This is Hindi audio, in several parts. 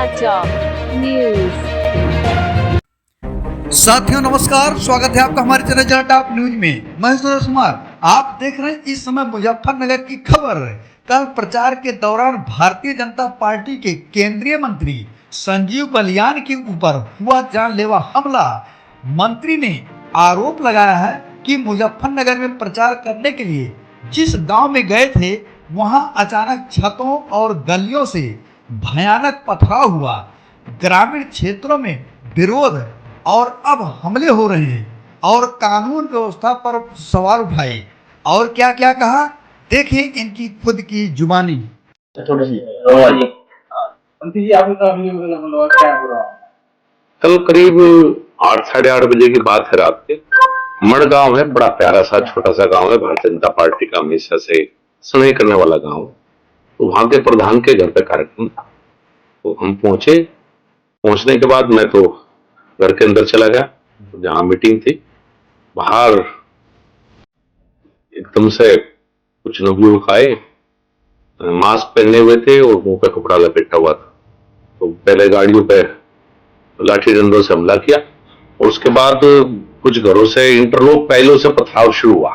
समाचार न्यूज। साथियों नमस्कार, स्वागत है आपका हमारे चैनल जनता टॉप न्यूज में। मैं सुरेश कुमार, आप देख रहे हैं इस समय मुजफ्फरनगर की खबर। कल प्रचार के दौरान भारतीय जनता पार्टी के केंद्रीय मंत्री संजीव बलियान के ऊपर हुआ जानलेवा हमला। मंत्री ने आरोप लगाया है कि मुजफ्फरनगर में प्रचार करने के लिए जिस गांव में गए थे वहां अचानक छतों और गलियों से भयानक पथराव हुआ। ग्रामीण क्षेत्रों में विरोध और अब हमले हो रहे हैं और कानून व्यवस्था पर सवाल उठाए। और क्या क्या कहा, देखिए इनकी खुद की जुबानी। कल करीब 8 साढ़े 8 बजे की बात है। रात के मड़ गांव है, बड़ा प्यारा सा छोटा सा गांव है। भारतीय जनता पार्टी का हमेशा से स्नेह करने वाला गांव। तो वहां के प्रधान के घर पे कार्यक्रम था, तो हम पहुंचे। पहुंचने के बाद मैं तो घर के अंदर चला गया जहां मीटिंग थी। बाहर एकदम से कुछ नवयुवक आए, मास्क पहने हुए थे और मुंह पे कपड़ा लपेटा हुआ था। तो पहले गाड़ियों पे लाठी डंडों से हमला किया और उसके बाद कुछ घरों से इंटरलॉक पहलों से पथराव शुरू हुआ।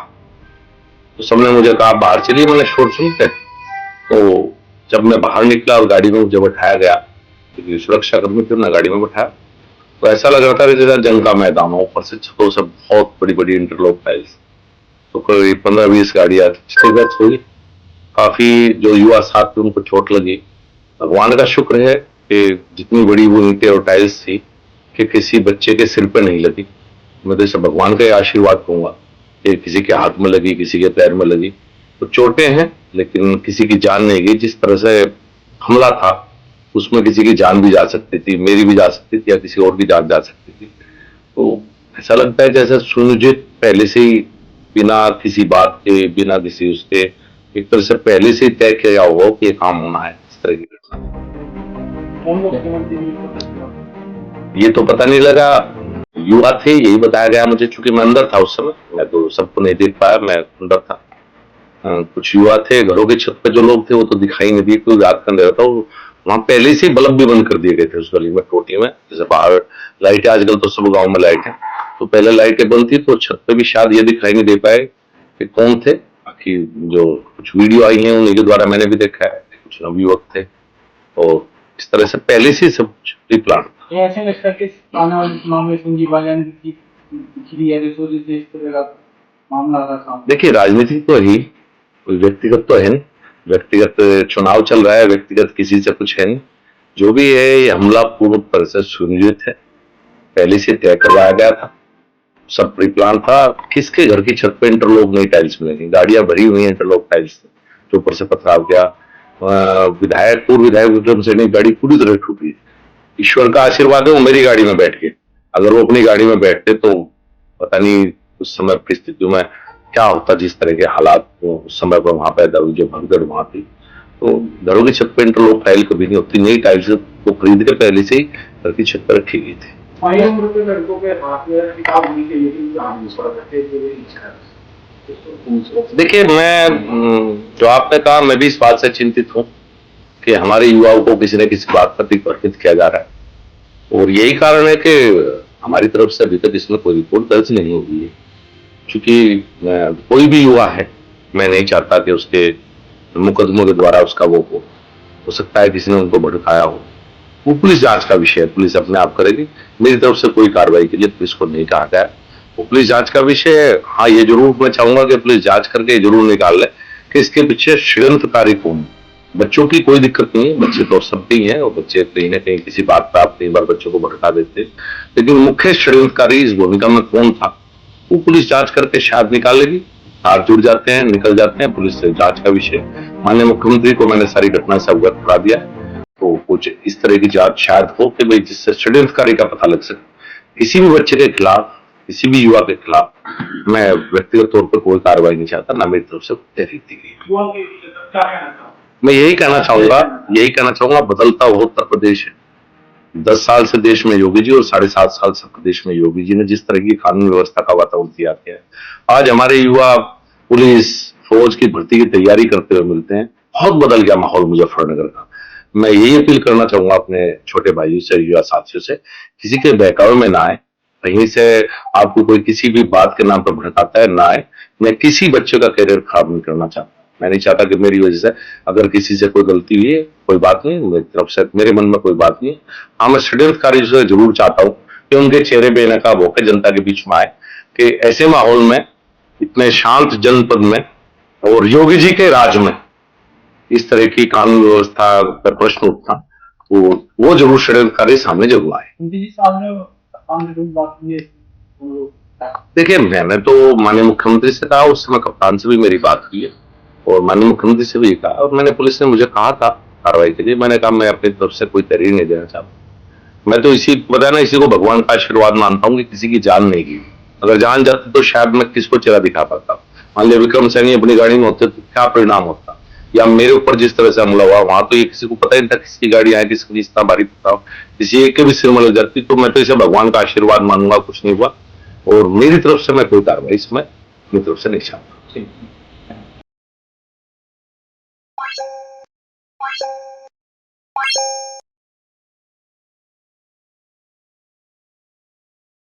तो सबने मुझे कहा बाहर चलिए, मैंने शोर सुनते। तो जब मैं बाहर निकला और गाड़ी में मुझे बैठाया गया, क्योंकि सुरक्षा कर्मी थे, मैं गाड़ी में बैठाया, तो ऐसा लग रहा था कि जैसा जंग का मैदान हो। ऊपर से छतों से बहुत बड़ी बड़ी इंटरलॉक टाइल्स। तो करीब 15-20 गाड़ियां क्षतिग्रस्त हुई। काफी जो युवा साथ थे उनको चोट लगी। भगवान का शुक्र है कि जितनी बड़ी वो ईंटें और टाइल्स थी कि किसी बच्चे के सिर पे नहीं लगी। मैं तो इसे भगवान का ही आशीर्वाद कहूंगा कि किसी के हाथ में लगी, किसी के पैर में लगी। तो चोटें हैं लेकिन किसी की जान नहीं गई। जिस तरह से हमला था उसमें किसी की जान भी जा सकती थी, मेरी भी जा सकती थी या किसी और की जान जा सकती थी। तो ऐसा लगता है जैसे सुनियोजित पहले से ही, बिना किसी बात के, बिना किसी उसके, एक तरह से पहले से ही तय किया हुआ कि ये काम होना है। इस तरह की घटना ये तो पता नहीं लगा। युवा थे यही बताया गया मुझे, चूंकि मैं अंदर था उस समय, मैं तो सबको नहीं देख पाया, मैं अंदर था। कुछ युवा थे, घरों की छत पे जो लोग थे वो तो दिखाई नहीं दिए, कोई रात का अंधेरा था। वहां पहले से बल्ब भी बंद कर दिए गए थे उस गली में, टोटी में। जैसे बाहर लाइट है, आजकल तो सब गाँव में लाइट है, तो पहले लाइटें बंद थी। तो छत पे भी शायद ये दिखाई नहीं दे पाए कि कौन थे। बाकी जो कुछ वीडियो आई है उन्हीं के द्वारा मैंने भी देखा है, कुछ नवयुवक थे। और इस तरह से पहले से सब कुछ प्री प्लान था। ऐसे लगता है कि आने वाले मामले संजीव बलियान की खिली है तो इस तरह का मामला था। देखिए राजनीति तो ही, कोई व्यक्तिगत तो है नहीं। व्यक्तिगत चुनाव चल रहा है, व्यक्तिगत किसी से कुछ है नहीं। जो भी है ये हमला पूर्ण तरह से सुनियोजित है, पहले से तय करवाया गया था, सब प्री प्लान था। किसके घर की छत पे इंटरलॉक नहीं टाइल्स मिलेगी, गाड़ियां भरी हुई इंटरलॉक टाइल्स से, जो ऊपर से पथराव किया। विधायक, पूर्व विधायक विक्रम सिंह की गाड़ी पूरी तरह टूटी। ईश्वर का आशीर्वाद है वो मेरी गाड़ी में बैठ के, अगर वो अपनी गाड़ी में बैठते तो पता नहीं उस समय परिस्थितियों में क्या होता। जिस तरह के हालात उस समय पर वहां पैदा हुई, जो भगदड़ वहां थी। तो घरों की छत पर इंटरलॉक टाइल कभी नहीं होती। नई टाइल्स को खरीद के पहले से ही घर की छत पर रखी गई थी। देखिए मैं, जो आपने कहा, मैं भी इस बात से चिंतित हूँ कि हमारे युवाओं को किसी न किसी बात पर दिग्भ्रमित किया जा रहा है। और यही कारण है कि हमारी तरफ से अभी तक इसमें कोई रिपोर्ट दर्ज नहीं हुई है। क्योंकि कोई भी युवा है, मैं नहीं चाहता कि उसके मुकदमों के द्वारा उसका वो हो सकता है किसी ने उनको भड़काया हो। वो पुलिस जांच का विषय है, पुलिस अपने आप करेगी। मेरी तरफ से कोई कार्रवाई के लिए पुलिस को नहीं कहा गया। वो पुलिस जांच का विषय है। हाँ, ये जरूर मैं चाहूंगा कि पुलिस जांच करके जरूर निकाल ले कि इसके पीछे षड्यंत्रकारी कौन है। बच्चों की कोई दिक्कत नहीं है, बच्चे तो सब ही हैं, और बच्चे कहीं ना कहीं किसी बात पर आप कई बार बच्चों को भड़का देते, लेकिन मुख्य षड्यंत्रकारी इस भूमिका में कौन था वो पुलिस जांच करके शायद निकालेगी। हाथ जुड़ जाते हैं, निकल जाते हैं, पुलिस से जांच का विषय। माननीय मुख्यमंत्री को मैंने सारी घटना से अवगत करा दिया। तो कुछ इस तरह की जांच शायद हो कि भाई जिससे षड्यंत्रकारी का पता लग सके। किसी भी बच्चे के खिलाफ, किसी भी युवा के खिलाफ मैं व्यक्तिगत तौर पर कोई कार्रवाई नहीं चाहता, ना मेरी तरफ से तहरीर दी गई। मैं यही कहना चाहूंगा, बदलता हुआ उत्तर प्रदेश है। 10 साल से देश में योगी जी और 7.5 साल से प्रदेश में योगी जी ने जिस तरह की कानून व्यवस्था का वातावरण तैयार किया है, आज हमारे युवा पुलिस फौज की भर्ती की तैयारी करते हुए मिलते हैं। बहुत बदल गया माहौल मुजफ्फरनगर का। मैं यही अपील करना चाहूंगा अपने छोटे भाइयों से, युवा साथियों से, किसी के बहकावे में ना आए, कहीं से आपको कोई किसी भी बात के नाम पर भड़काता है ना आए। मैं किसी बच्चे का करियर खराब नहीं करना चाहता, मैं नहीं चाहता कि मेरी वजह से अगर किसी से कोई गलती हुई है, कोई बात नहीं, मेरी तरफ से मेरे मन में कोई बात नहीं है। हाँ, मैं षड्यंत्रकारी से जरूर चाहता हूँ कि उनके चेहरे बेनकाब होकर जनता के बीच में आए, कि ऐसे माहौल में, इतने शांत जनपद में और योगी जी के राज में इस तरह की कानून व्यवस्था पर प्रश्न उठना, वो जरूर षड्यंत्रकारी सामने जरूर आए। जी सामने कोई बात नहीं है तो देखिए, मैंने तो माननीय मुख्यमंत्री से कहा, उस समय कप्तान से भी मेरी बात हुई है और माननीय मुख्यमंत्री से भी कहा, और मैंने पुलिस ने मुझे कहा था कार्रवाई के लिए, मैंने कहा मैं अपनी तरफ से कोई तहरीर नहीं देना चाहता। मैं तो इसी बताया ना, इसी को भगवान का आशीर्वाद मानता हूँ कि किसी की जान नहीं गई। अगर जान जाती तो शायद मैं किसको चेहरा दिखा पाता। मान लिया विक्रम सैनी अपनी गाड़ी में होते तो क्या परिणाम होता, या मेरे ऊपर जिस तरह से हमला हुआ, वहां तो ये किसी को पता ही नहीं था किसकी गाड़ी आए, किसकी इतना भारी पता, किसी एक के भी सिर में लग जाती। तो मैं तो इसे भगवान का आशीर्वाद मानूंगा, कुछ नहीं हुआ, और मेरी तरफ से मैं कोई कार्रवाई इसमें अपनी तरफ से नहीं चाहता।